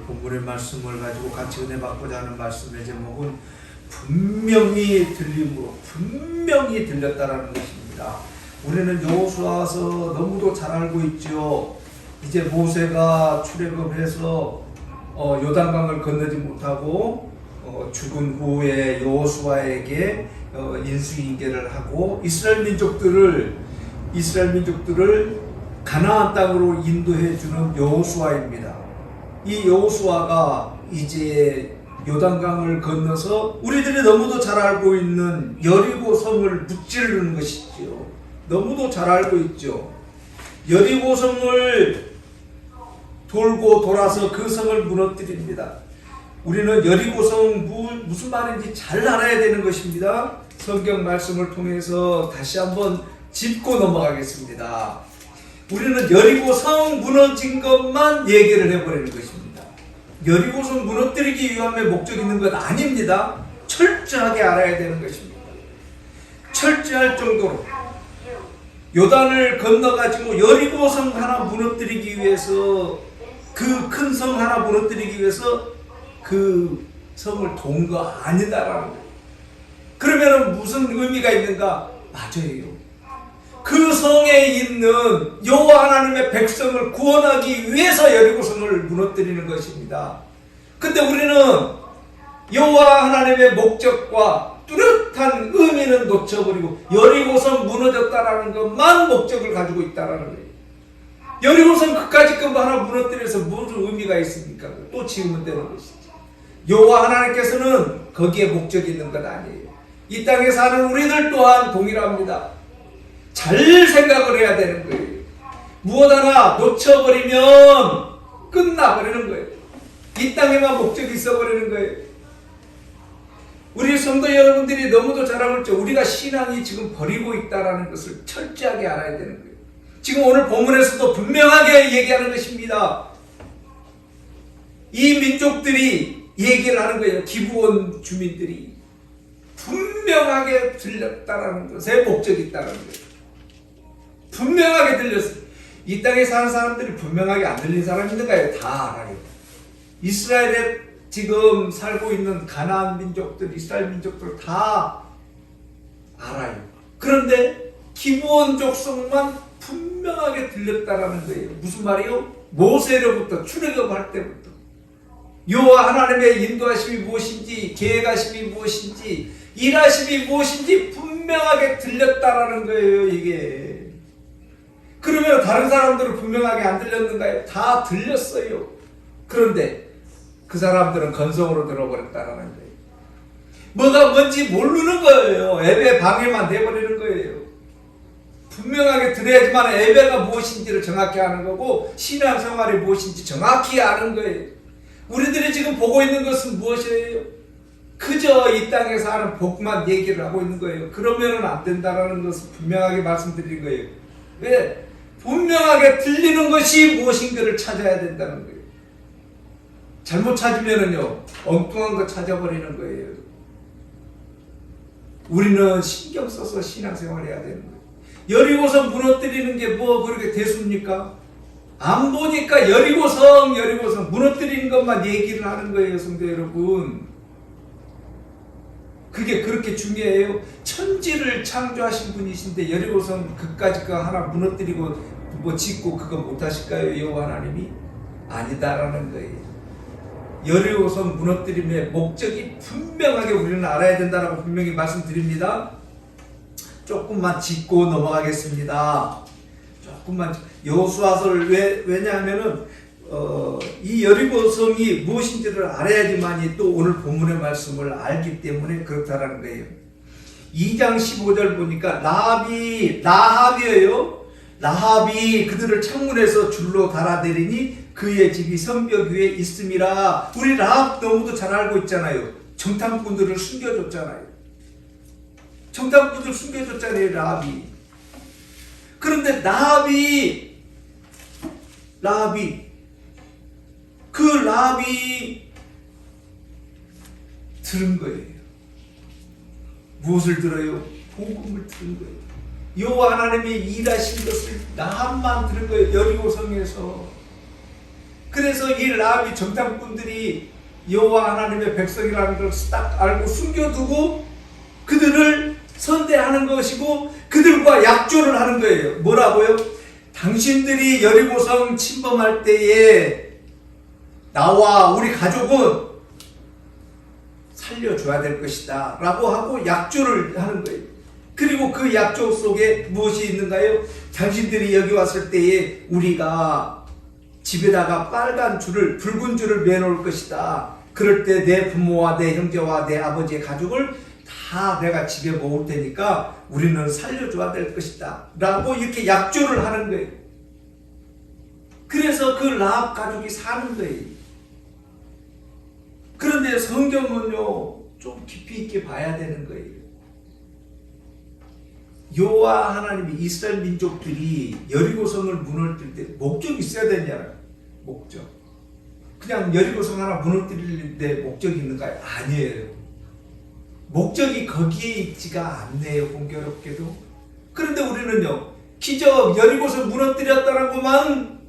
본문의 말씀을 가지고 같이 은혜 받고자 하는 말씀의 제목은 분명히 들림으로 분명히 들렸다라는 것입니다. 우리는 여호수아서 너무도 잘 알고 있죠. 이제 모세가 출애굽해서 요단강을 건너지 못하고 죽은 후에 여호수아에게 인수인계를 하고 이스라엘 민족들을 가나안 땅으로 인도해 주는 여호수아입니다. 이 여호수아가 이제 요단강을 건너서 우리들이 너무도 잘 알고 있는 여리고 성을 무찌르는 것이지요. 너무도 잘 알고 있죠. 여리고 성을 돌고 돌아서 그 성을 무너뜨립니다. 우리는 여리고 성 무슨 말인지 잘 알아야 되는 것입니다. 성경 말씀을 통해서 다시 한번 짚고 넘어가겠습니다. 우리는 여리고 성 무너진 것만 얘기를 해버리는 것입니다. 여리고 성 무너뜨리기 위함에 목적이 있는 것 아닙니다. 철저하게 알아야 되는 것입니다. 철저할 정도로 요단을 건너가지고 여리고 성 하나 무너뜨리기 위해서 그 큰 성 하나 무너뜨리기 위해서 그 성을 돈 거 아니다라는 거예요. 그러면 무슨 의미가 있는가? 맞아요. 그 성에 있는 여호와 하나님의 백성을 구원하기 위해서 여리고 성을 무너뜨리는 것입니다. 근데 우리는 여호와 하나님의 목적과 뚜렷한 의미는 놓쳐버리고 여리고 성 무너졌다라는 것만 목적을 가지고 있다라는 거예요. 여리고 성 그까짓 것 하나 무너뜨려서 무슨 의미가 있습니까? 또 지으면 되는 것이죠. 여호와 하나님께서는 거기에 목적이 있는 것 아니에요. 이 땅에 사는 우리들 또한 동일합니다. 잘 생각을 해야 되는 거예요. 무엇 하나 놓쳐버리면 끝나버리는 거예요. 이 땅에만 목적이 있어버리는 거예요. 우리 성도 여러분들이 너무도 잘 알고 있죠. 우리가 신앙이 지금 버리고 있다는 것을 철저하게 알아야 되는 거예요. 지금 오늘 본문에서도 분명하게 얘기하는 것입니다. 이 민족들이 얘기를 하는 거예요. 기브온 주민들이 분명하게 들렸다라는 것에 목적이 있다는 거예요. 분명하게 들렸어요. 이 땅에 사는 사람들이 분명하게 안 들린 사람 있는가요? 다 알아요. 이스라엘에 지금 살고 있는 가나안 민족들, 이스라엘 민족들 다 알아요. 그런데 기브온 족속만 분명하게 들렸다라는 거예요. 무슨 말이요? 모세로부터 출애굽할 때부터 여호와 하나님의 인도하심이 무엇인지, 계획하심이 무엇인지, 일하심이 무엇인지 분명하게 들렸다라는 거예요. 이게 그러면 다른 사람들은 분명하게 안 들렸는가요? 다 들렸어요. 그런데 그 사람들은 건성으로 들어버렸다는 거예요. 뭐가 뭔지 모르는 거예요. 예배 방해만 돼버리는 거예요. 분명하게 들어야지만 예배가 무엇인지를 정확히 아는 거고 신앙생활이 무엇인지 정확히 아는 거예요. 우리들이 지금 보고 있는 것은 무엇이에요? 그저 이 땅에서 하는 복만 얘기를 하고 있는 거예요. 그러면은 안 된다라는 것을 분명하게 말씀드린 거예요. 왜? 분명하게 들리는 것이 무엇인가를 찾아야 된다는 거예요. 잘못 찾으면은요, 엉뚱한 거 찾아버리는 거예요. 우리는 신경 써서 신앙생활 해야 되는 거예요. 여리고성 무너뜨리는 게 뭐 그렇게 대수입니까? 안 보니까 여리고성 무너뜨리는 것만 얘기를 하는 거예요, 성도 여러분. 그게 그렇게 중요해요? 천지를 창조하신 분이신데 여리고성 그까짓 거 하나 무너뜨리고 뭐 짓고 그거 못하실까요? 여호와 하나님이? 아니다라는 거예요. 여리고성 무너뜨림의 목적이 분명하게 우리는 알아야 된다라고 분명히 말씀드립니다. 조금만 짚고 넘어가겠습니다. 조금만. 여호수아서를 왜냐하면은 이 여리고성이 무엇인지를 알아야지만이 또 오늘 본문의 말씀을 알기 때문에 그렇다라는 거예요. 2장 15절 보니까 라합이에요. 라합이 그들을 창문에서 줄로 달아내리니 그의 집이 성벽 위에 있음이라. 우리 라합 너무도 잘 알고 있잖아요. 정탐꾼들을 숨겨줬잖아요. 정탐꾼들 숨겨줬잖아요, 라합이. 그런데 라합이 들은 거예요. 무엇을 들어요? 복음을 들은 거예요. 여호와 하나님이 일하신 것을 라합만 들은 거예요. 여리고성에서. 그래서 이 라합이 정탐꾼들이 여호와 하나님의 백성이라는 걸 딱 알고 숨겨두고 그들을 선대하는 것이고 그들과 약조를 하는 거예요. 뭐라고요? 당신들이 여리고성 침범할 때에 나와 우리 가족은 살려줘야 될 것이다 라고 하고 약조를 하는 거예요. 그리고 그 약조 속에 무엇이 있는가요? 당신들이 여기 왔을 때에 우리가 집에다가 빨간 줄을, 붉은 줄을 매놓을 것이다. 그럴 때 내 부모와 내 형제와 내 아버지의 가족을 다 내가 집에 모을 테니까 우리는 살려줘야 될 것이다 라고 이렇게 약조를 하는 거예요. 그래서 그 라합 가족이 사는 거예요. 그런데 성경은요 좀 깊이 있게 봐야 되는 거예요. 여호와 하나님이 이스라엘 민족들이 여리고성을 무너뜨릴 때 목적이 있어야 되냐는 목적. 그냥 여리고성 하나 무너뜨리는데 목적이 있는가요? 아니에요. 목적이 거기에 있지가 않네요. 공교롭게도. 그런데 우리는요 기적 여리고성 무너뜨렸다는 것만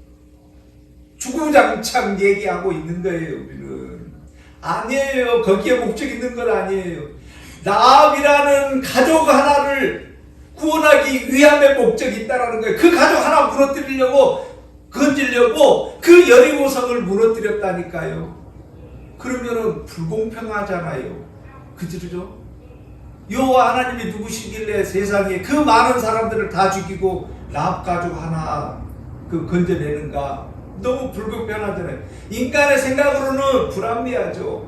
주구장창 얘기하고 있는 거예요. 우리는 아니에요. 거기에 목적이 있는 건 아니에요. 라합이라는 가족 하나를 구원하기 위함의 목적이 있다는 거예요. 그 가족 하나 무너뜨리려고 건지려고 그 여리고성을 무너뜨렸다니까요. 그러면은 불공평하잖아요. 그죠? 여호와 하나님이 누구시길래 세상에 그 많은 사람들을 다 죽이고 라합 가족 하나 건져내는가? 너무 불공평하잖아요. 인간의 생각으로는 불합리하죠.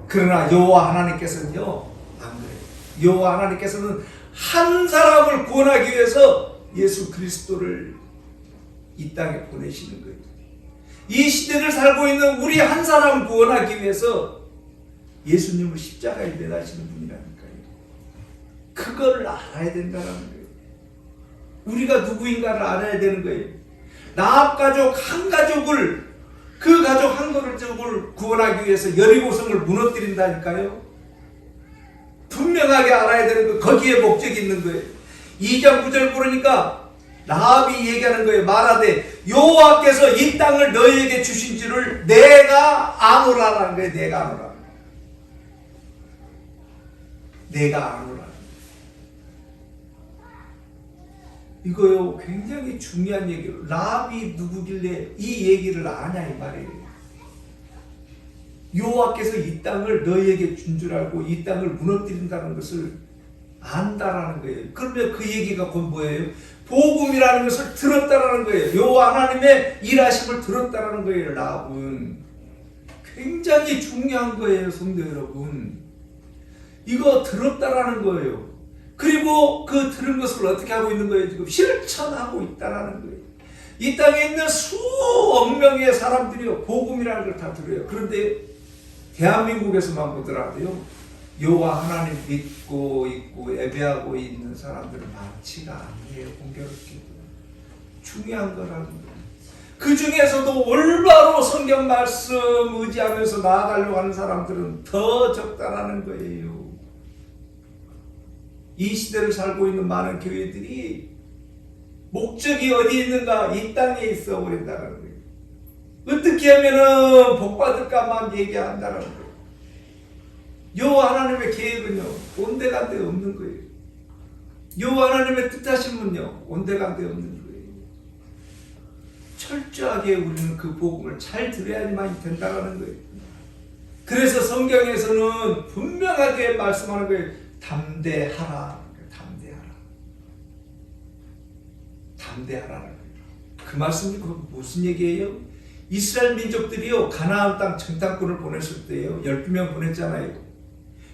그러나 여호와 하나님께서는요 안 그래요. 여호와 하나님께서는 한 사람을 구원하기 위해서 예수 그리스도를 이 땅에 보내시는 거예요. 이 시대를 살고 있는 우리 한 사람 구원하기 위해서 예수님을 십자가에 매다시는 분이라니까요. 그걸 알아야 된다는 거예요. 우리가 누구인가를 알아야 되는 거예요. 라합 가족 한 가족을 그 가족 한 가족을 구원하기 위해서 여리고성을 무너뜨린다니까요. 분명하게 알아야 되는 거. 거기에 목적이 있는 거예요. 2장 9절 보니까 라합이 얘기하는 거예요. 말하되 여호와께서 이 땅을 너희에게 주신 줄을 내가 아노라라는 거예요. 내가 아노라. 내가 아노라. 이거요 굉장히 중요한 얘기예요. 라합이 누구길래 이 얘기를 아냐 이 말이에요. 여호와께서 이 땅을 너희에게 준 줄 알고 이 땅을 무너뜨린다는 것을 안다라는 거예요. 그러면 그 얘기가 곧 뭐예요? 복음이라는 것을 들었다라는 거예요. 여호와 하나님의 일하심을 들었다라는 거예요. 라합은 굉장히 중요한 거예요. 성도 여러분, 이거 들었다라는 거예요. 그리고 그 들은 것을 어떻게 하고 있는 거예요? 지금 실천하고 있다라는 거예요. 이 땅에 있는 수억 명의 사람들이요 복음이라는 걸 다 들어요. 그런데 대한민국에서만 보더라도요 여호와 하나님 믿고 있고 예배하고 있는 사람들은 많지가 않네요. 공교롭게도. 중요한 거라는 거예요. 그 중에서도 올바로 성경 말씀 의지하면서 나아가려고 하는 사람들은 더 적다라는 거예요. 이 시대를 살고 있는 많은 교회들이 목적이 어디 있는가? 이 땅에 있어 버린다는 거예요. 어떻게 하면은 복 받을까만 얘기한다는 거예요. 여호와 하나님의 계획은요 온데간데 없는 거예요. 여호와 하나님의 뜻하심은요 온데간데 없는 거예요. 철저하게 우리는 그 복음을 잘 들어야지만 된다는 거예요. 그래서 성경에서는 분명하게 말씀하는 거예요. 담대하라. 담대하라는 거예요. 그 말씀이 무슨 얘기예요? 이스라엘 민족들이요 가나안 땅 정탐꾼을 보냈을 때요 12명 보냈잖아요.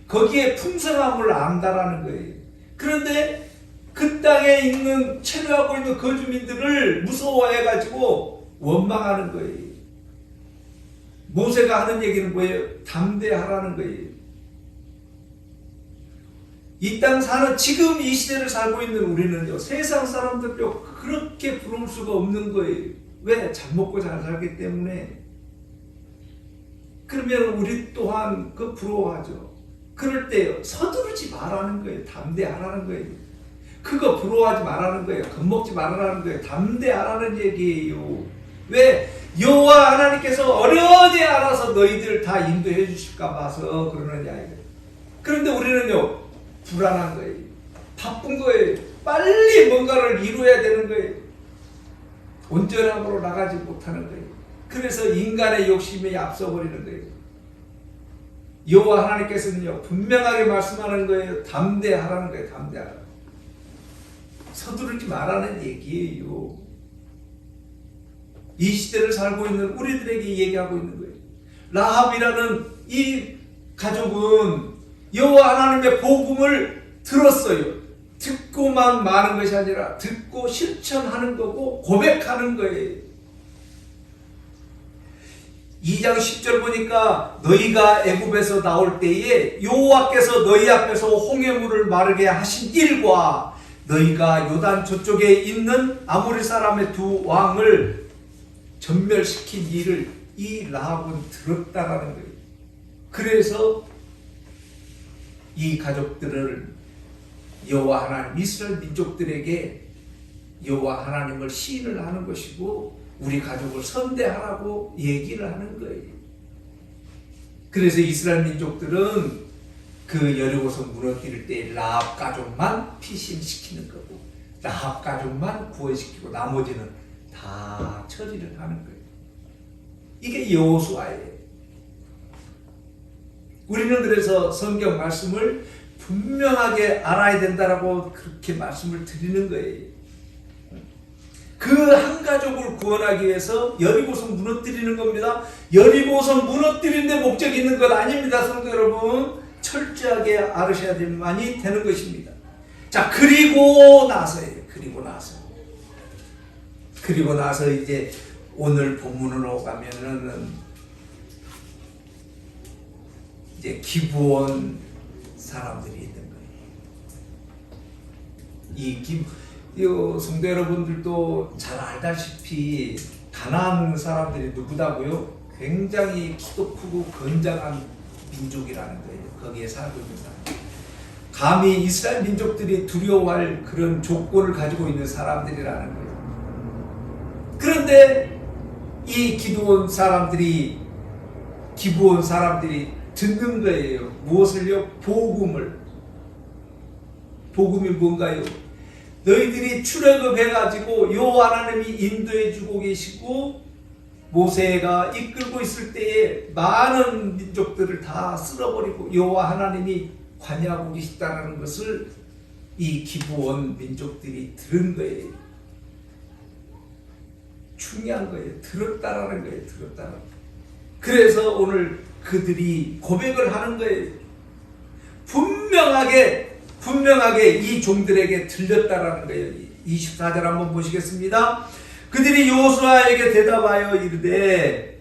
거기에 풍성함을 안다라는 거예요. 그런데 그 땅에 있는 체류하고 있는 거주민들을 무서워해가지고 원망하는 거예요. 모세가 하는 얘기는 뭐예요? 담대하라는 거예요. 이 땅 사는 지금 이 시대를 살고 있는 우리는요 세상 사람들도 그렇게 부러울 수가 없는 거예요. 왜? 잘 먹고 잘 살기 때문에. 그러면 우리 또한 그 부러워하죠. 그럴 때요 서두르지 말라는 거예요. 담대하라는 거예요. 그거 부러워하지 말라는 거예요. 겁먹지 말라는 거예요. 담대하라는 얘기예요. 왜? 여호와 하나님께서 어려지 않아서 너희들 다 인도해 주실까 봐서 그러느냐 이거. 그런데 우리는요 불안한 거예요. 바쁜 거예요. 빨리 뭔가를 이루어야 되는 거예요. 온전함으로 나가지 못하는 거예요. 그래서 인간의 욕심이 앞서버리는 거예요. 여호와 하나님께서는요 분명하게 말씀하는 거예요. 담대하라는 거예요. 담대하라. 서두르지 말라는 얘기예요. 이 시대를 살고 있는 우리들에게 얘기하고 있는 거예요. 라합이라는 이 가족은 여호와 하나님의 복음을 들었어요. 듣고만 마는 것이 아니라 듣고 실천하는 거고 고백하는 거예요. 2장 10절 보니까 너희가 애굽에서 나올 때에 여호와께서 너희 앞에서 홍해물을 마르게 하신 일과 너희가 요단 저쪽에 있는 아모리 사람의 두 왕을 전멸시킨 일을 이 라합은 들었다라는 거예요. 그래서 이 가족들을 여호와 하나님 이스라엘 민족들에게 여호와 하나님을 시인을 하는 것이고 우리 가족을 선대하라고 얘기를 하는 거예요. 그래서 이스라엘 민족들은 그 여리고성 무너뜨릴 때 라합 가족만 피신시키는 거고 라합 가족만 구원시키고 나머지는 다 처리를 하는 거예요. 이게 여호수아예요. 우리는 그래서 성경 말씀을 분명하게 알아야 된다라고 그렇게 말씀을 드리는 거예요. 그 한 가족을 구원하기 위해서 여리고성 무너뜨리는 겁니다. 여리고성 무너뜨리는 데 목적이 있는 것 아닙니다. 성도 여러분 철저하게 알으셔야만이 되는 것입니다. 자 그리고 나서예요. 그리고 나서 이제 오늘 본문으로 가면은 이제 기브온 사람들이 있는 거예요. 이 성도 여러분들도 잘 알다시피 가나안 사람들이 누구다고요? 굉장히 키도 크고 건장한 민족이라는 거예요. 거기에 살고 있는 사람. 감히 이스라엘 민족들이 두려워할 그런 조건을 가지고 있는 사람들이라는 거예요. 그런데 이 기브온 사람들이 듣는 거예요. 무엇을요? 복음이 뭔가요? 너희들이 출애굽해가지고 여호와 하나님이 인도해주고 계시고 모세가 이끌고 있을 때에 많은 민족들을 다 쓸어버리고 여호와 하나님이 관여하고 계시다는 것을 이 기브온 민족들이 들은 거예요. 중요한 거예요. 들었다라는 거예요. 그래서 오늘 그들이 고백을 하는 거예요. 분명하게 이 종들에게 들렸다라는 거예요. 24절 한번 보시겠습니다. 그들이 여호수아에게 대답하여 이르되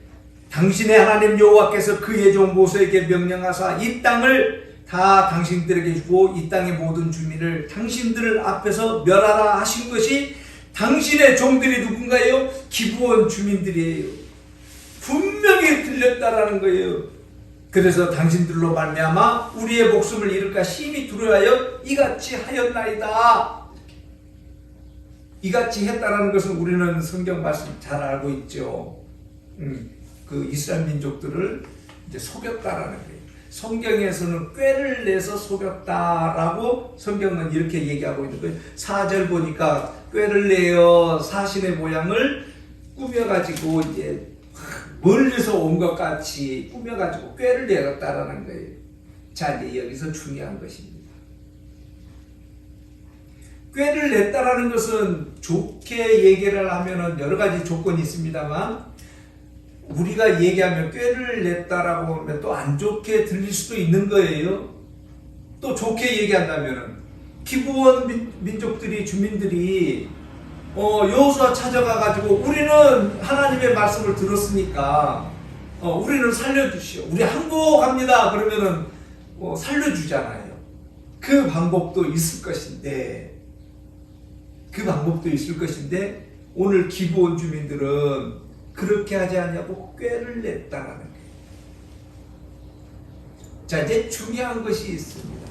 당신의 하나님 여호와께서 그의 종 모세에게 명령하사 이 땅을 다 당신들에게 주고 이 땅의 모든 주민을 당신들 앞에서 멸하라 하신 것이 당신의 종들이 누군가요? 기브온 주민들이에요. 분명히 들렸다라는 거예요. 그래서 당신들로 말미암아 우리의 목숨을 잃을까 심히 두려워하여 이같이 하였나이다. 이같이 했다라는 것은 우리는 성경 말씀 잘 알고 있죠. 그 이스라엘 민족들을 이제 속였다라는 거예요. 성경에서는 꾀를 내서 속였다라고 성경은 이렇게 얘기하고 있는 거예요. 4절 보니까 꾀를 내어 사신의 모양을 꾸며가지고 이제 멀리서 온 것 같이 꾸며가지고 꾀를 내었다라는 거예요. 자, 이제 여기서 중요한 것입니다. 꾀를 냈다라는 것은 좋게 얘기를 하면은 여러 가지 조건이 있습니다만 우리가 얘기하면 꾀를 냈다라고 하면 또 안 좋게 들릴 수도 있는 거예요. 또 좋게 얘기한다면은 기브온 민족들이 주민들이 여호수아 찾아가가지고 우리는 하나님의 말씀을 들었으니까 우리는 살려주시오. 우리 항복합니다. 그러면은 살려주잖아요. 그 방법도 있을 것인데 오늘 기브온 주민들은 그렇게 하지 않냐고 꾀를 냈다라는 거예요. 자, 이제 중요한 것이 있습니다.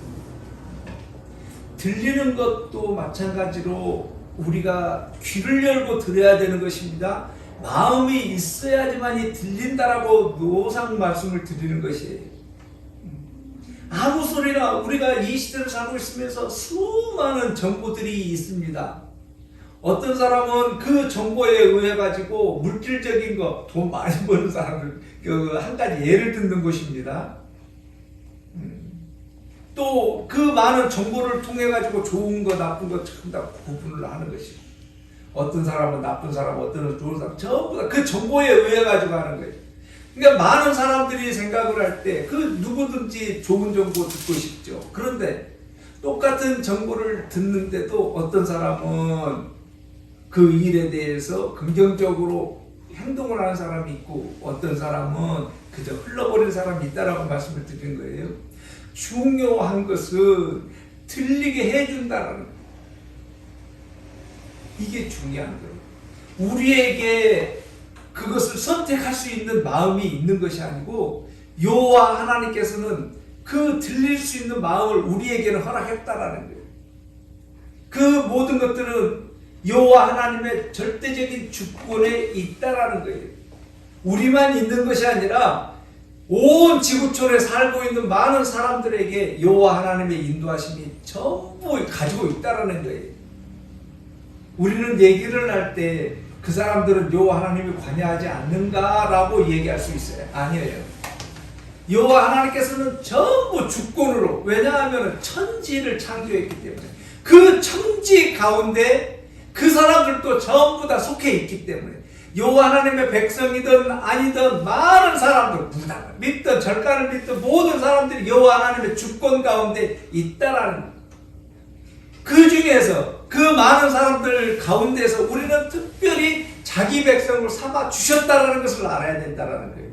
들리는 것도 마찬가지로 우리가 귀를 열고 들어야 되는 것입니다. 마음이 있어야지만이 들린다라고 노상 말씀을 드리는 것이에요. 아무 소리나 우리가 이 시대를 살고 있으면서 수많은 정보들이 있습니다. 어떤 사람은 그 정보에 의해 가지고 물질적인 거, 돈 많이 버는 사람들 한 가지 예를 듣는 것입니다. 또 그 많은 정보를 통해 가지고 좋은 거 나쁜 거 전부 다 구분을 하는 것이. 어떤 사람은 나쁜 사람, 어떤 사람은 좋은 사람, 전부 다 그 정보에 의해 가지고 하는 거예요. 그러니까 많은 사람들이 생각을 할 때 그 누구든지 좋은 정보 듣고 싶죠. 그런데 똑같은 정보를 듣는데도 어떤 사람은 그 일에 대해서 긍정적으로 행동을 하는 사람이 있고 어떤 사람은 그저 흘러버리는 사람이 있다라고 말씀을 드린 거예요. 중요한 것은 들리게 해준다는 거예요. 이게 중요한 거예요. 우리에게 그것을 선택할 수 있는 마음이 있는 것이 아니고 여호와 하나님께서는 그 들릴 수 있는 마음을 우리에게는 허락했다라는 거예요. 그 모든 것들은 여호와 하나님의 절대적인 주권에 있다라는 거예요. 우리만 있는 것이 아니라 온 지구촌에 살고 있는 많은 사람들에게 여호와 하나님의 인도하심이 전부 가지고 있다라는 거예요. 우리는 얘기를 할 때 그 사람들은 여호와 하나님이 관여하지 않는가라고 얘기할 수 있어요. 아니에요. 여호와 하나님께서는 전부 주권으로, 왜냐하면 천지를 창조했기 때문에 그 천지 가운데 그 사람들도 전부 다 속해 있기 때문에 여호와 하나님의 백성이든 아니든 많은 사람들, 무당을 믿든 절간을 믿든 모든 사람들이 여호와 하나님의 주권 가운데 있다라는 거예요. 그 중에서 그 많은 사람들 가운데서 우리는 특별히 자기 백성을 삼아 주셨다라는 것을 알아야 된다라는 거예요.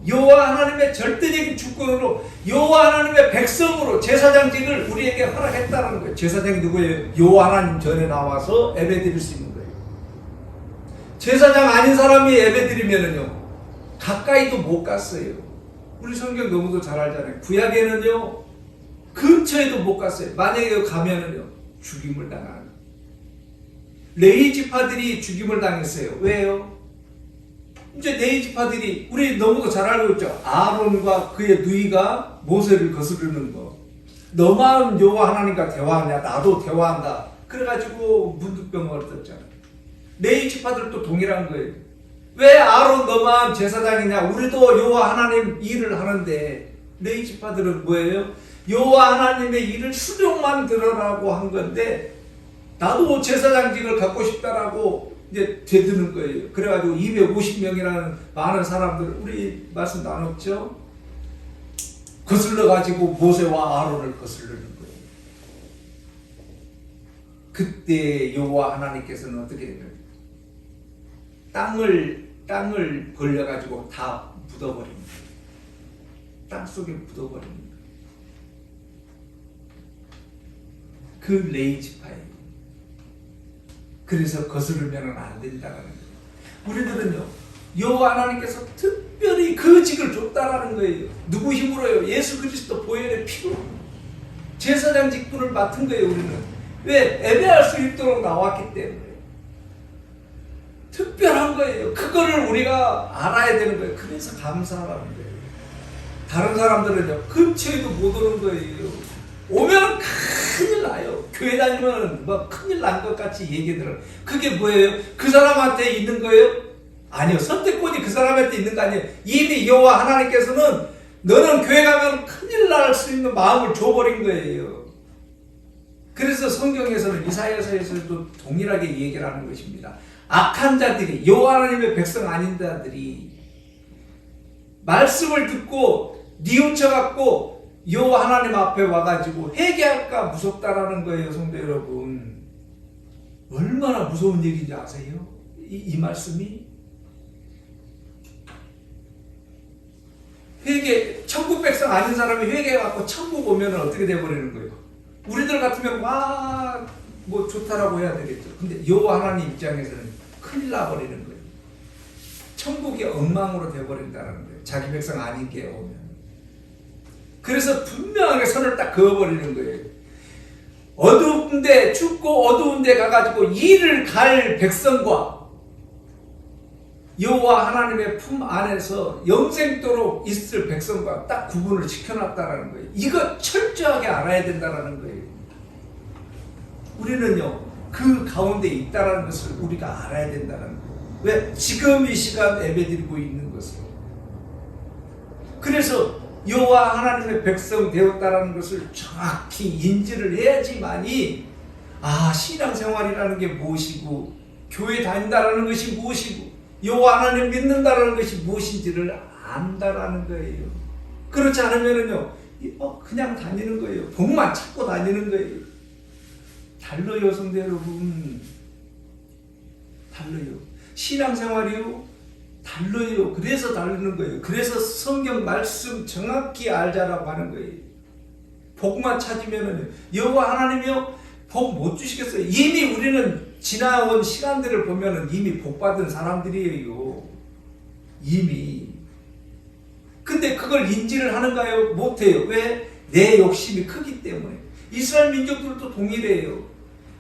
여호와 하나님의 절대적인 주권으로 여호와 하나님의 백성으로 제사장직을 우리에게 허락했다는 거예요. 제사장이 누구예요? 여호와 하나님 전에 나와서 예배드릴 수 있는 거예요. 제사장 아닌 사람이 예배드리면은요 가까이도 못 갔어요. 우리 성경 너무도 잘 알잖아요. 구약에는요 근처에도 못 갔어요. 만약에 가면은요 죽임을 당하는. 레위 지파들이 죽임을 당했어요. 왜요? 이제 레위 지파들이 우리 너무도 잘 알고 있죠. 아론과 그의 누이가 모세를 거스르는 거. 너만 여호와 하나님과 대화하냐? 나도 대화한다. 그래가지고 문둥병을 떴잖아요. 레위 지파들도 동일한 거예요. 왜 아론 너만 제사장이냐? 우리도 여호와 하나님 일을 하는데. 레위 지파들은 뭐예요? 여호와 하나님의 일을 수령만 들으라고 한 건데 나도 제사장직을 갖고 싶다라고 이제 되드는 거예요. 그래가지고 250명이라는 많은 사람들 우리 말씀 나눴죠. 거슬러 가지고 모세와 아론을 거슬르는 거예요. 그때 여호와 하나님께서는 어떻게 해요? 땅을 벌려 가지고 다 묻어버립니다. 땅 속에 묻어버립니다. 그 레위 지파예요. 그래서 거스르면 안 된다는 거예요. 우리들은요 여호와 하나님께서 특별히 그 직을 줬다라는 거예요. 누구 힘으로요? 예수 그리스도 보혈의 피로 제사장 직분을 맡은 거예요. 우리는 왜? 예배할 수 있도록 나왔기 때문에 특별한 거예요. 그거를 우리가 알아야 되는 거예요. 그래서 감사하라는 거예요. 다른 사람들은요 근처에도 못 오는 거예요. 오면 큰일 나요. 교회 다니면 뭐 큰일 난 것 같이 얘기 들어요. 그게 뭐예요? 그 사람한테 있는 거예요? 아니요. 선택권이 그 사람한테 있는 거 아니에요. 이미 여호와 하나님께서는 너는 교회 가면 큰일 날 수 있는 마음을 줘버린 거예요. 그래서 성경에서는 이사야서에서도 동일하게 얘기를 하는 것입니다. 악한 자들이, 여호와 하나님의 백성 아닌 자들이 말씀을 듣고 뉘우쳐갖고 여호와 하나님 앞에 와가지고 회개할까 무섭다라는 거예요. 성도 여러분, 얼마나 무서운 얘기인지 아세요? 이 말씀이 회개, 천국 백성 아닌 사람이 회개해갖고 천국 오면 어떻게 돼버리는 거예요? 우리들 같으면 와, 뭐 좋다라고 해야 되겠죠. 근데 여호와 하나님 입장에서는 큰일 나버리는 거예요. 천국이 엉망으로 돼버린다는 거예요. 자기 백성 아닌 게 오면. 그래서 분명하게 선을 딱 그어버리는 거예요. 어두운데, 춥고 어두운데 가가지고 일을 갈 백성과 여호와 하나님의 품 안에서 영생토록 있을 백성과 딱 구분을 시켜놨다라는 거예요. 이거 철저하게 알아야 된다라는 거예요. 우리는요 그 가운데 있다라는 것을 우리가 알아야 된다는 거예요. 왜? 지금 이 시간 예배드리고 있는 것을. 그래서 여호와 하나님의 백성 되었다라는 것을 정확히 인지를 해야지만이 신앙생활이라는 게 무엇이고 교회 다닌다라는 것이 무엇이고 여호와 하나님 믿는다라는 것이 무엇인지를 안다라는 거예요. 그렇지 않으면은요 그냥 다니는 거예요. 복만 찾고 다니는 거예요. 달라요, 성도 여러분. 달라요. 신앙생활이요 달라요. 그래서 다르는 거예요. 그래서 성경 말씀 정확히 알자라고 하는 거예요. 복만 찾으면은 여호와 하나님이요 복 못 주시겠어요. 이미 우리는 지나온 시간들을 보면은 이미 복 받은 사람들이에요. 이미. 근데 그걸 인지를 하는가요? 못해요. 왜? 내 욕심이 크기 때문에. 이스라엘 민족들도 동일해요.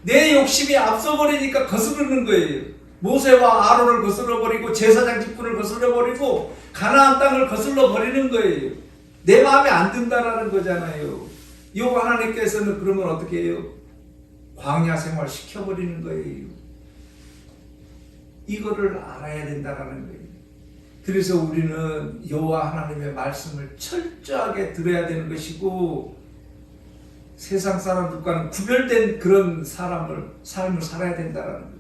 내 욕심이 앞서버리니까 거스르는 거예요. 모세와 아론을 거슬러버리고 제사장 직분을 거슬러버리고 가나안 땅을 거슬러버리는 거예요. 내 마음에 안 든다라는 거잖아요. 여호와 하나님께서는 그러면 어떻게 해요? 광야 생활 시켜버리는 거예요. 이거를 알아야 된다라는 거예요. 그래서 우리는 여호와 하나님의 말씀을 철저하게 들어야 되는 것이고 세상 사람들과는 구별된 그런 삶을 살아야 된다라는 거예요.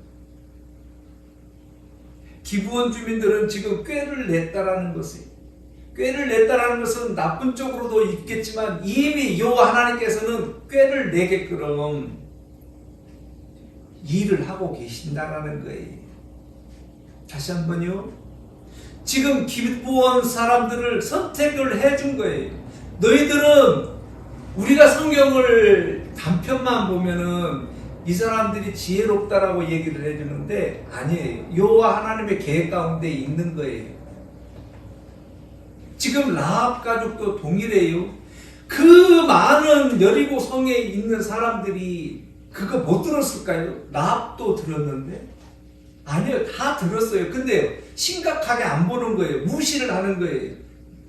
기브온 주민들은 지금 꾀를 냈다라는 것이에요. 꾀를 냈다라는 것은 나쁜 쪽으로도 있겠지만 이미 여호와 하나님께서는 꾀를 내게끔 일을 하고 계신다라는 거예요. 다시 한번요. 지금 기브온 사람들을 선택을 해준 거예요. 너희들은 우리가 성경을 단편만 보면은 이 사람들이 지혜롭다라고 얘기를 해주는데 아니에요. 여호와 하나님의 계획 가운데 있는 거예요. 지금 라합 가족도 동일해요. 그 많은 여리고 성에 있는 사람들이 그거 못 들었을까요? 라합도 들었는데? 아니요, 다 들었어요. 근데 심각하게 안 보는 거예요. 무시를 하는 거예요.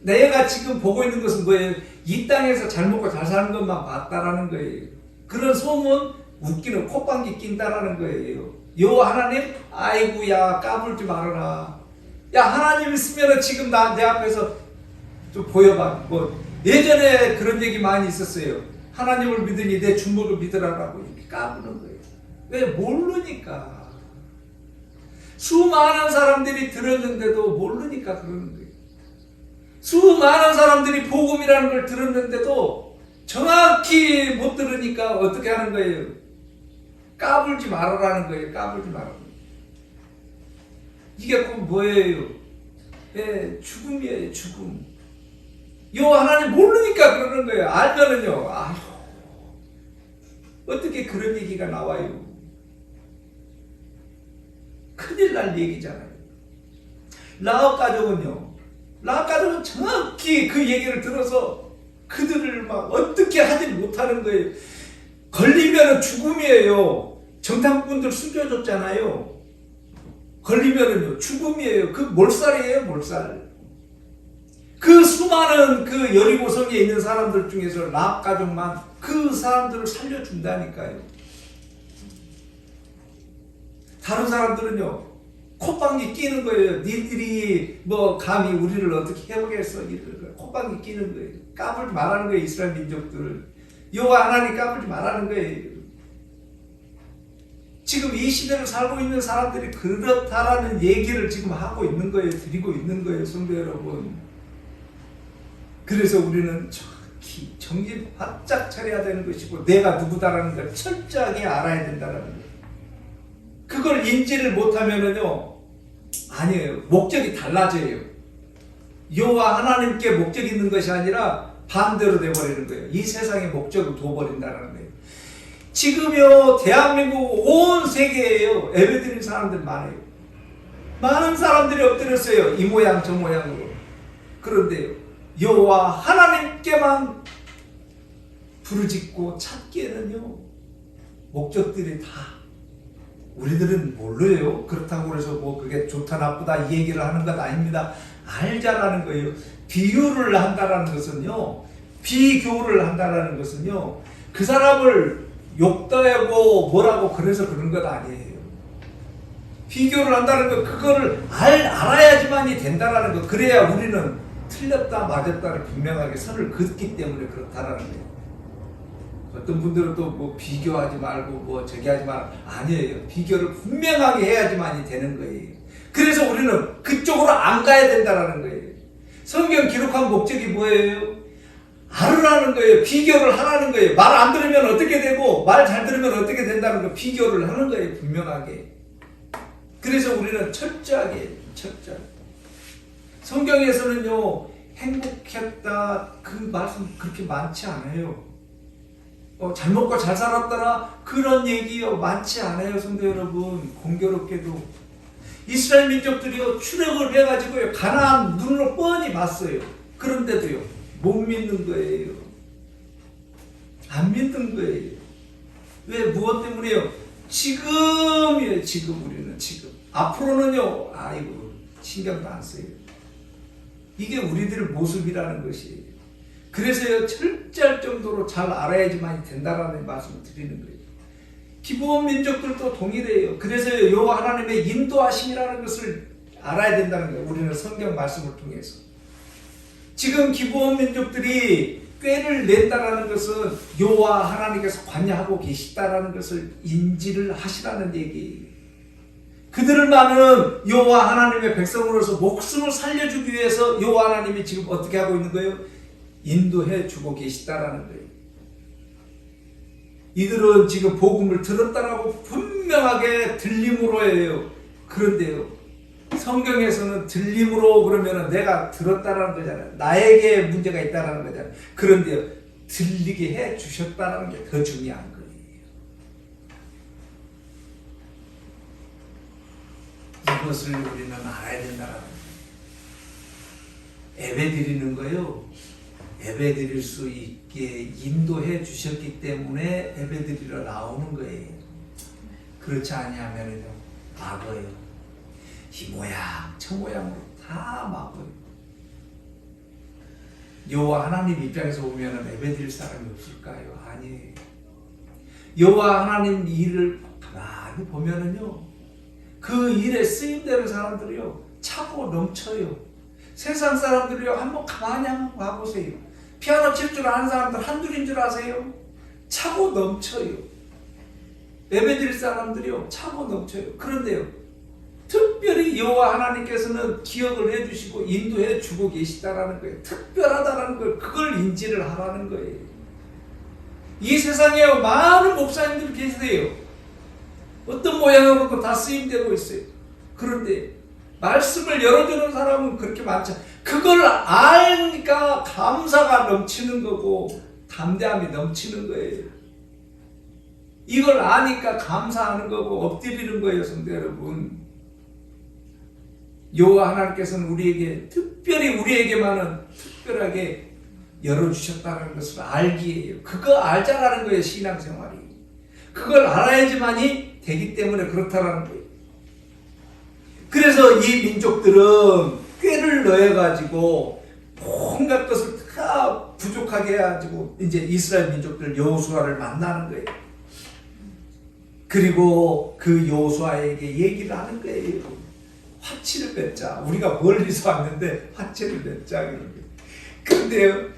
내가 지금 보고 있는 것은 뭐예요? 이 땅에서 잘 먹고 잘 사는 것만 봤다라는 거예요. 그런 소문 웃기는 콧방귀 낀다라는 거예요. 여호와 하나님, 아이고야 까불지 말아라. 야 하나님 있으면 지금 내 앞에서 좀 보여봐. 뭐 예전에 그런 얘기 많이 있었어요. 하나님을 믿으니 내 주먹을 믿으라라고 이렇게 까부는 거예요. 왜? 모르니까. 수많은 사람들이 들었는데도 모르니까 그러는 거예요. 수많은 사람들이 복음이라는 걸 들었는데도 정확히 못 들으니까 어떻게 하는 거예요? 까불지 말아라는 거예요. 까불지 말아라. 이게 꼭 뭐예요? 죽음이에요. 죽음. 여호와 하나님 모르니까 그러는 거예요. 알면은요. 어떻게 그런 얘기가 나와요? 큰일 날 얘기잖아요. 라합 가족은 정확히 그 얘기를 들어서 그들을 막 어떻게 하지 못하는 거예요. 걸리면은 죽음이에요. 정탐꾼들 숨겨줬잖아요. 걸리면은요 죽음이에요. 그 몰살이에요, 몰살. 그 수많은 그 여리고성에 있는 사람들 중에서 라합 가족만 그 사람들을 살려준다니까요. 다른 사람들은요 콧방귀 끼는 거예요. 니들이 뭐 감히 우리를 어떻게 해보겠어? 콧방귀 끼는 거예요. 까불지 말라는 거예요. 이스라엘 민족들. 여호와 하나님 까불지 말라는 거예요. 지금 이 시대를 살고 있는 사람들이 그렇다라는 얘기를 지금 하고 있는 거예요. 드리고 있는 거예요. 성도 여러분. 그래서 우리는 정확히 정신 바짝 차려야 되는 것이고 내가 누구다라는 걸 철저하게 알아야 된다는 거예요. 그걸 인지를 못하면은요 아니에요. 목적이 달라져요. 여호와 하나님께 목적이 있는 것이 아니라 반대로 돼버리는 거예요. 이 세상에 목적을 둬버린다는 거예요. 지금요 대한민국 온 세계에요 예배드리는 사람들 많아요. 많은 사람들이 엎드렸어요. 이 모양 저 모양으로. 그런데요 여호와 하나님께만 부르짖고 찾기에는요 목적들이 다 우리들은 몰라요. 그렇다고 그래서 뭐 그게 좋다 나쁘다 이 얘기를 하는 것 아닙니다. 알자라는 거예요. 비유를 한다라는 것은요, 비교를 한다라는 것은요, 그 사람을 욕되고 뭐라고 그래서 그런 것 아니에요. 비교를 한다는 것, 그거를 알아야지만이 된다라는 것. 그래야 우리는 틀렸다 맞았다를 분명하게 선을 긋기 때문에 그렇다라는 거예요. 어떤 분들은 또 뭐 비교하지 말고 뭐 저기 하지 말, 아니에요. 비교를 분명하게 해야지만이 되는 거예요. 그래서 우리는 그쪽으로 안 가야 된다라는 거예요. 성경 기록한 목적이 뭐예요? 알으라는 거예요. 비교를 하라는 거예요. 말 안 들으면 어떻게 되고 말 잘 들으면 어떻게 된다는 거 비교를 하는 거예요. 분명하게. 그래서 우리는 철저하게. 성경에서는요, 행복했다 그 말씀 그렇게 많지 않아요. 잘 먹고 잘 살았더라 그런 얘기요 많지 않아요. 성도 여러분, 공교롭게도 이스라엘 민족들이요 출애굽을 해가지고요 가나안 눈으로 뻔히 봤어요. 그런데도요 못 믿는 거예요. 안 믿는 거예요. 왜? 무엇 때문에요? 지금이에요. 지금 우리는 지금. 앞으로는요 아이고 신경도 안 써요. 이게 우리들의 모습이라는 것이에요. 그래서요 철저할 정도로 잘 알아야지만 된다라는 말씀을 드리는 거예요. 기브온 민족들도 동일해요. 그래서요 여호와 하나님의 인도하심이라는 것을 알아야 된다는 거예요. 우리는 성경 말씀을 통해서. 지금 기브온 민족들이 꾀를 낸다라는 것은 여호와 하나님께서 관여하고 계시다라는 것을 인지를 하시라는 얘기예요. 그들만은 여호와 하나님의 백성으로서 목숨을 살려주기 위해서 여호와 하나님이 지금 어떻게 하고 있는 거예요? 인도해 주고 계시다라는 거예요. 이들은 지금 복음을 들었다라고 분명하게 들림으로 해요. 그런데요 성경에서는 들림으로 그러면 내가 들었다라는 거잖아요. 나에게 문제가 있다라는 거잖아요. 그런데요 들리게 해 주셨다라는 게 더 중요한 거예요. 이것을 우리는 알아야 된다라는 거예요. 예배 드리는 거요, 예배 드릴 수 있게 인도해 주셨기 때문에 예배 드리러 나오는 거예요. 그렇지 아니하면은요 막어요. 이 모양 저 모양으로 다 막어요. 여호와 하나님 입장에서 보면 예배 드릴 사람이 없을까요? 아니에요. 여호와 하나님 일을 가만히 보면은요 그 일에 쓰임되는 사람들이요 차고 넘쳐요. 세상 사람들이요 한번 가만히 한번 봐보세요. 피아노 칠 줄 아는 사람들 한둘인 줄 아세요? 차고 넘쳐요. 예배드릴 사람들이요 차고 넘쳐요. 그런데요 특별히 여호와 하나님께서는 기억을 해주시고 인도해 주고 계시다라는 거예요. 특별하다라는 걸, 그걸 인지를 하라는 거예요. 이 세상에 많은 목사님들 계세요. 어떤 모양으로도 다 쓰임되고 있어요. 그런데 말씀을 열어주는 사람은 그렇게 많지 않아요. 그걸 아니까 감사가 넘치는 거고 담대함이 넘치는 거예요. 이걸 아니까 감사하는 거고 엎드리는 거예요. 성도 여러분, 여호와 하나님께서는 우리에게 특별히 우리에게만은 특별하게 열어주셨다는 것을 알기에요. 그거 알자라는 거예요. 신앙생활이 그걸 알아야지만이 되기 때문에 그렇다라는 거예요. 그래서 이 민족들은 꾀를 넣어가지고 온갖 것을 다 부족하게 해가지고 이제 이스라엘 민족들 여호수아를 만나는 거예요. 그리고 그 여호수아에게 얘기를 하는 거예요. 화치를 맺자. 우리가 멀리서 왔는데 화치를 맺자. 그런데요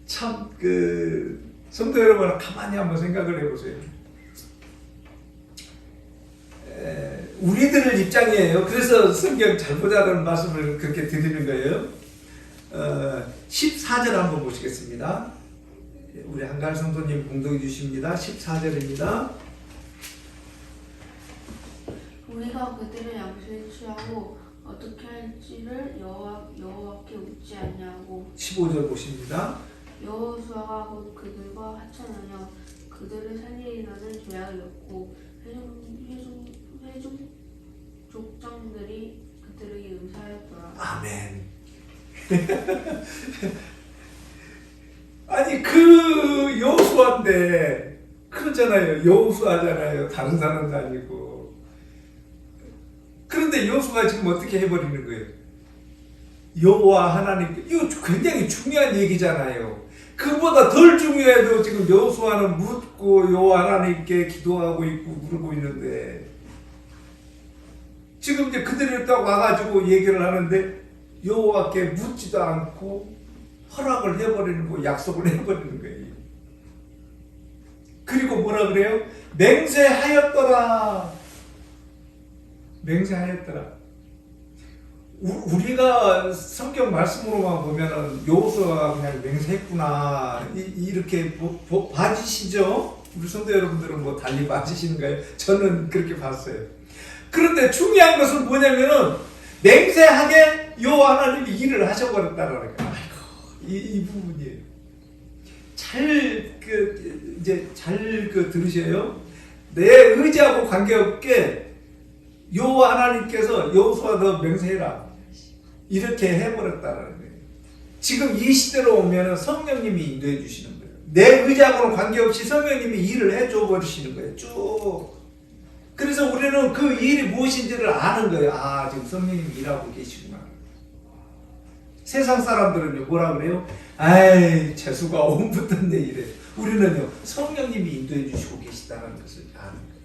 참 성도 여러분 가만히 한번 생각을 해보세요. 우리들의 입장이에요. 그래서 성경 잘 보자는 말씀을 그렇게 드리는 거예요. 14절 한번 보시겠습니다. 우리 한가할 성도님 공동해 주십니다. 14절입니다. 우리가 그들의 양식을 취하고 어떻게 할지를 여호와께 묻지 않냐고. 15절 보십니다. 여호수아가 곧 그들과 하찮으며 그들을 살리려는 죄악을 엮고 회중 족장들이 그들에게 의사하였더라. 아멘. 아니 그 여호수아인데 그러잖아요. 여호수아잖아요. 다른 사람도 아니고 그런데 여호수아가 지금 어떻게 해버리는 거예요? 여호와 하나님, 이거 굉장히 중요한 얘기잖아요. 그보다 덜 중요해도 지금 여호수아는 묻고 여호와 하나님께 기도하고 있고 물고 있는데, 지금 이제 그들이 딱 와가지고 얘기를 하는데 여호와께 묻지도 않고 허락을 해버리는 거, 약속을 해버리는 거예요. 그리고 뭐라 그래요? 맹세하였더라. 맹세하였더라. 우리가 성경 말씀으로만 보면은 여호수아가 그냥 맹세했구나 이렇게 봐지시죠? 우리 성도 여러분들은 뭐 달리 봐지시는가요? 저는 그렇게 봤어요. 그런데 중요한 것은 뭐냐면은 맹세하게 여호와 하나님이 일을 하셔버렸다는 거예요. 아이고, 이 부분이에요. 잘 들으셔요. 내 의지하고 관계없게 여호와 하나님께서 여호수아 너 맹세해라 이렇게 해버렸다는 거예요. 지금 이 시대로 오면 성령님이 인도해 주시는 거예요. 내 의지하고는 관계없이 성령님이 일을 해줘 버리시는 거예요. 쭉. 그래서 우리는 그 일이 무엇인지를 아는 거예요. 아, 지금 성령님이 일하고 계시구나. 세상 사람들은요 뭐라 그래요? 아이, 재수가 온 붙었네 이래. 우리는요 성령님이 인도해 주시고 계시다는 것을 아는 거예요.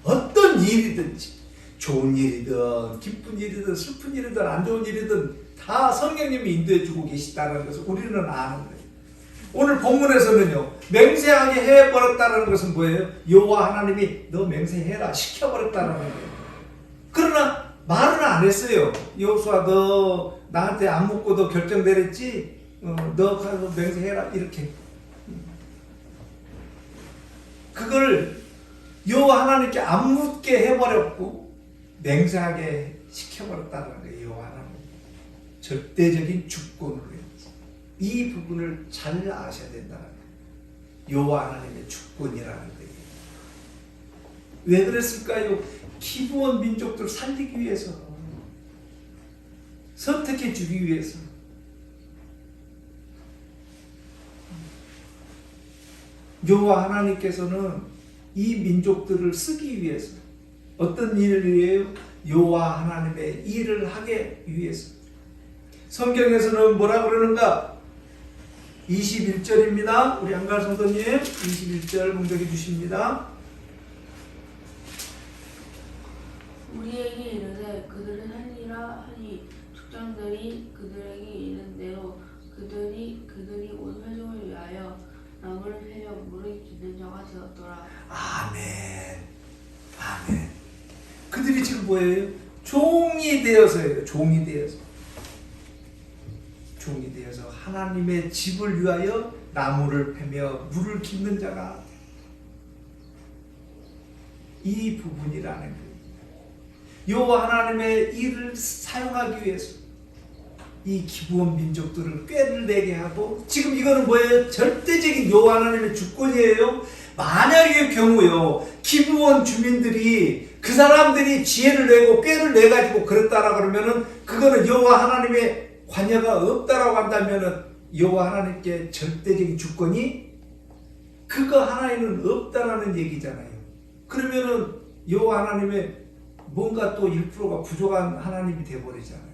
어떤 일이든지, 좋은 일이든 기쁜 일이든 슬픈 일이든 안 좋은 일이든 다 성령님이 인도해 주고 계시다는 것을 우리는 아는 거예요. 오늘 본문에서는요 맹세하게 해버렸다는 것은 뭐예요? 여호와 하나님이 너 맹세해라 시켜버렸다는 거예요. 그러나 말은 안 했어요. 여호수아 너 나한테 안 묻고 너 결정 내렸지? 너 가서 맹세해라 이렇게. 그걸 여호와 하나님께 안 묻게 해버렸고 맹세하게 시켜버렸다는 거예요. 여호와 하나님 절대적인 주권으로 했지. 이 부분을 잘 아셔야 된다는 거예요. 여호와 하나님의 주권이라는 거예요. 왜 그랬을까요? 기브온 민족들 살리기 위해서, 선택해 주기 위해서. 여호와 하나님께서는 이 민족들을 쓰기 위해서 어떤 일을 위해요? 여호와 하나님의 일을 하게 위해서. 성경에서는 뭐라 그러는가? 21절입니다. 우리 한갈 성도님 21절 봉독해 주십니다. 우리에게 이르되 그들은 하니라 하니 족장들이 그들에게 이른 대로 그들이 온 회중을 위하여 나무를 패려 물을 깃는 자가 되었더라. 아멘. 아멘. 그들이 지금 뭐예요? 종이 되어서예요. 종이 되어서. 종이 되어서 하나님의 집을 위하여 나무를 패며 물을 깃는 자가, 이 부분이라는 거예요. 여호와 하나님의 일을 사용하기 위해서 이 기브온 민족들을 꾀를 내게 하고, 지금 이거는 뭐예요? 절대적인 여호와 하나님의 주권이에요. 만약의 경우요 기브온 주민들이 그 사람들이 지혜를 내고 꾀를 내 가지고 그랬다라 그러면은 그거는 여호와 하나님의 관여가 없다라고 한다면은 여호와 하나님께 절대적인 주권이 그거 하나에는 없다라는 얘기잖아요. 그러면은 여호와 하나님의 뭔가 또 1%가 부족한 하나님이 되어버리잖아요.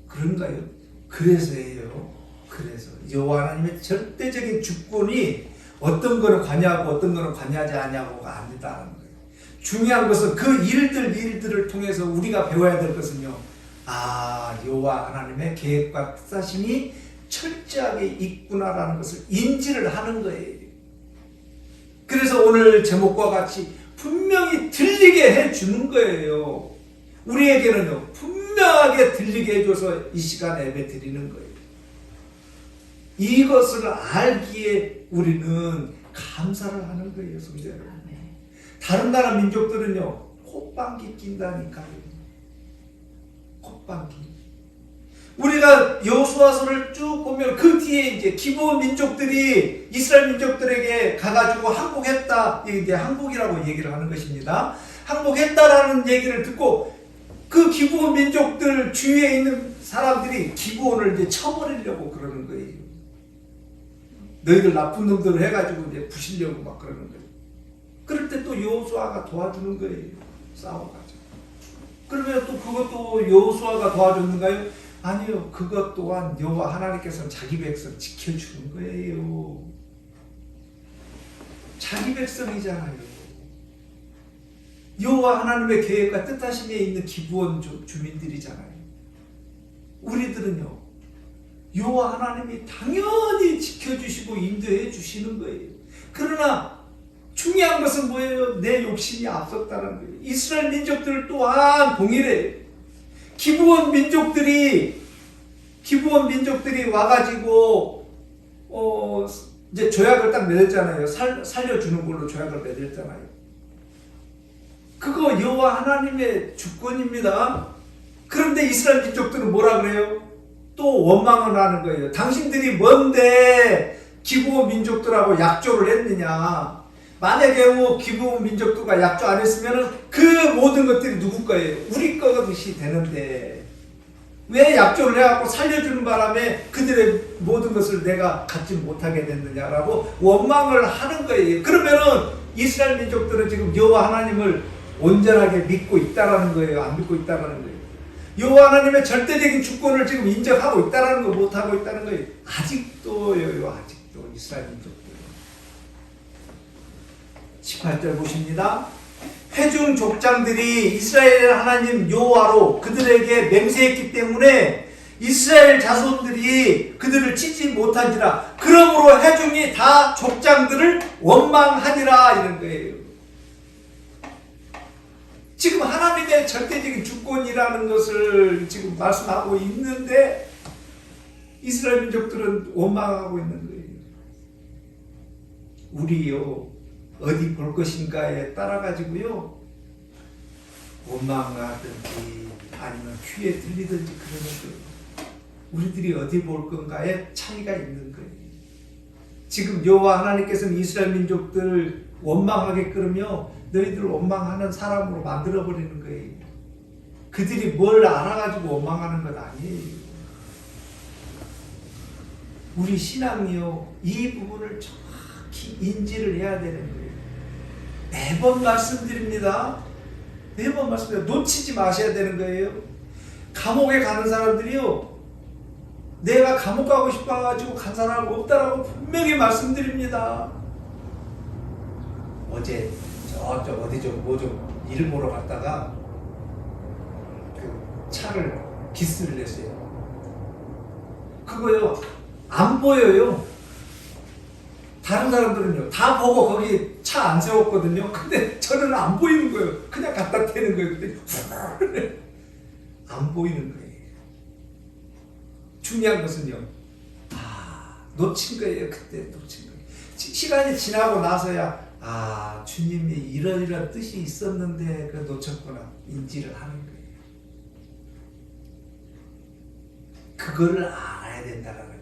그런가요? 그래서예요. 그래서 여호와 하나님의 절대적인 주권이 어떤 거는 관여하고 어떤 거는 관여하지 않냐고가 아니다라는 거예요. 중요한 것은 그 일들을 통해서 우리가 배워야 될 것은요, 아, 여호와 하나님의 계획과 뜻하심이 철저하게 있구나라는 것을 인지를 하는 거예요. 그래서 오늘 제목과 같이 분명히 들리게 해주는 거예요. 우리에게는요 분명하게 들리게 해줘서 이 시간 예배 드리는 거예요. 이것을 알기에 우리는 감사를 하는 거예요, 성도 여러분. 다른 나라 민족들은요 콧방귀 낀다니까요. 콧방귀. 우리가 여호수아서를 쭉 보면 그 뒤에 이제 기브온 민족들이 이스라엘 민족들에게 가가지고 항복했다, 이제 항복이라고 얘기를 하는 것입니다. 항복했다라는 얘기를 듣고 그 기브온 민족들 주위에 있는 사람들이 기브온을 이제 쳐버리려고 그러는 거예요. 너희들 나쁜 놈들을 해가지고 이제 부시려고 막 그러는 거예요. 그럴 때 또 여호수아가 도와주는 거예요. 싸워가지고. 그러면 또 그것도 여호수아가 도와줬는가요? 아니요. 그것 또한 여호와 하나님께서 자기 백성 지켜주는 거예요. 자기 백성이잖아요. 여호와 하나님의 계획과 뜻하심에 있는 기브온 주민들이잖아요. 우리들은요, 여호와 하나님이 당연히 지켜주시고 인도해 주시는 거예요. 그러나 중요한 것은 뭐예요? 내 욕심이 앞섰다는 거예요. 이스라엘 민족들 또한 동일해요. 기브온 민족들이 와가지고 이제 조약을 딱 맺었잖아요. 살려주는 걸로 조약을 맺었잖아요. 그거 여호와 하나님의 주권입니다. 그런데 이스라엘 민족들은 뭐라 그래요? 또 원망을 하는 거예요. 당신들이 뭔데 기브온 민족들하고 약조를 했느냐? 만약에 기브온 민족들과 약조 안 했으면 그 모든 것들이 누구 거예요? 우리 것이 되는데 왜 약조를 해갖고 살려주는 바람에 그들의 모든 것을 내가 갖지 못하게 됐느냐라고 원망을 하는 거예요. 그러면은 이스라엘 민족들은 지금 여호와 하나님을 온전하게 믿고 있다라는 거예요? 안 믿고 있다라는 거예요? 여호와 하나님의 절대적인 주권을 지금 인정하고 있다라는 거, 못하고 있다는 거예요? 아직도요. 아직도 이스라엘 민족들. 18절 보십니다. 회중 족장들이 이스라엘 하나님 여호와로 그들에게 맹세했기 때문에 이스라엘 자손들이 그들을 치지 못한지라. 그러므로 회중이 다 족장들을 원망하니라 이런 거예요. 지금 하나님의 절대적인 주권이라는 것을 지금 말씀하고 있는데 이스라엘 민족들은 원망하고 있는 거예요. 우리요 어디 볼 것인가에 따라 가지고요 원망하든지 아니면 귀에 들리든지 그러는 거예요. 우리들이 어디 볼 건가에 차이가 있는 거예요. 지금 여호와 하나님께서는 이스라엘 민족들 원망하게 끌으며 너희들을 원망하는 사람으로 만들어버리는 거예요. 그들이 뭘 알아가지고 원망하는 것 아니에요. 우리 신앙이요 이 부분을 정확히 인지를 해야 되는 거예요. 매번 말씀드립니다. 매번 말씀드립니다. 놓치지 마셔야 되는 거예요. 감옥에 가는 사람들이요 내가 감옥 가고 싶어가지고 간 사람 없다라고 분명히 말씀드립니다. 어제 저쪽 어디 좀 뭐 좀 일 보러 갔다가 그 차를 기스를 냈어요. 그거요 안 보여요. 다른 사람들은요 다 보고 거기 차 안 세웠거든요. 근데 저는 안 보이는 거예요. 그냥 갖다 대는 거예요. 근데 안 보이는 거예요. 중요한 것은요 놓친 거예요. 그때 놓친 거예요. 시간이 지나고 나서야 주님이 이런 뜻이 있었는데 그 놓쳤구나 인지를 하는 거예요. 그거를 알아야 된다는 거예요.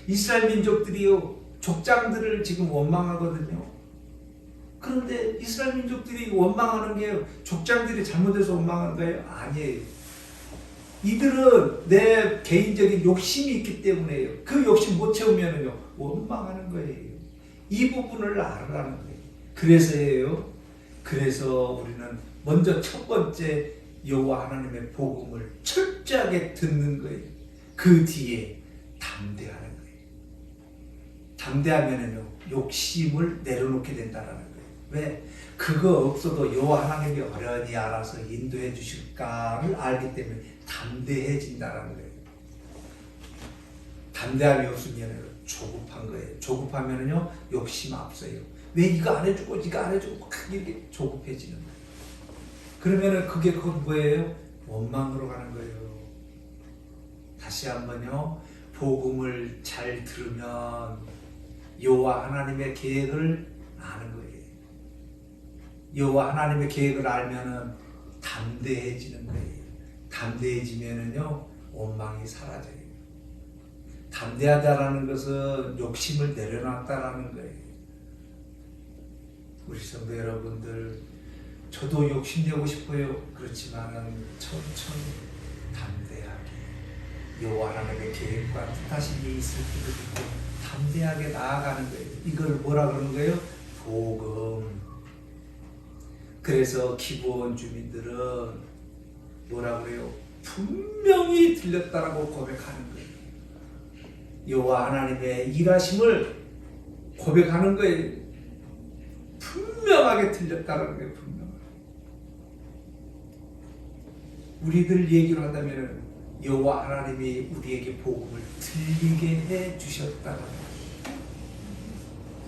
이스라엘 민족들이요 족장들을 지금 원망하거든요. 그런데 이스라엘 민족들이 원망하는 게 족장들이 잘못해서 원망하는 거예요? 아니에요. 이들은 내 개인적인 욕심이 있기 때문에요. 그 욕심 못 채우면요 원망하는 거예요. 이 부분을 알아라는 거예요. 그래서예요. 그래서 우리는 먼저 첫 번째 여호와 하나님의 복음을 철저하게 듣는 거예요. 그 뒤에 담대하는 거예요. 담대하면은요 욕심을 내려놓게 된다라는 거예요. 왜? 그거 없어도 여호와 하나님이 어련히 알아서 인도해 주실까를 알기 때문에 담대해진다라는 거예요. 담대함이 없으면 조급한 거예요. 조급하면은요 욕심 앞서요. 왜 이거 안 해주고 이거 안 해주고 막 이렇게 조급해지는 거예요. 그러면은 그게 그건 뭐예요? 원망으로 가는 거예요. 다시 한번요 복음을 잘 들으면 여호와 하나님의 계획을 아는 거예요. 여호와 하나님의 계획을 알면은 담대해지는 거예요. 담대해지면은요 원망이 사라져요. 담대하다라는 것은 욕심을 내려놨다라는 거예요. 우리 성도 여러분들, 저도 욕심내고 싶어요. 그렇지만은 천천히 담대하게 여호와 하나님의 계획과 뜻하심이 있을 때도 담대하게 나아가는 거예요. 이걸 뭐라 그러는 거예요? 복음. 그래서 기브온 주민들은 뭐라고 그래요? 분명히 들렸다라고 고백하는 거예요. 여호와 하나님의 일하심을 고백하는 거예요. 분명하게 들렸다라는 거예요. 분명하게. 우리들 얘기로 한다면 여호와 하나님이 우리에게 복음을 들리게 해 주셨다는 거예요.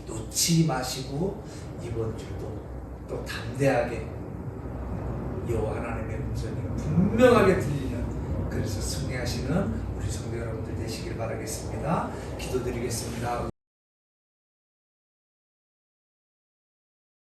놓지 마시고 이번 주도 또 담대하게 여호와 하나님의 음성이 분명하게 들리는, 그래서 승리하시는 우리 성도 여러분들 되시길 바라겠습니다. 기도드리겠습니다.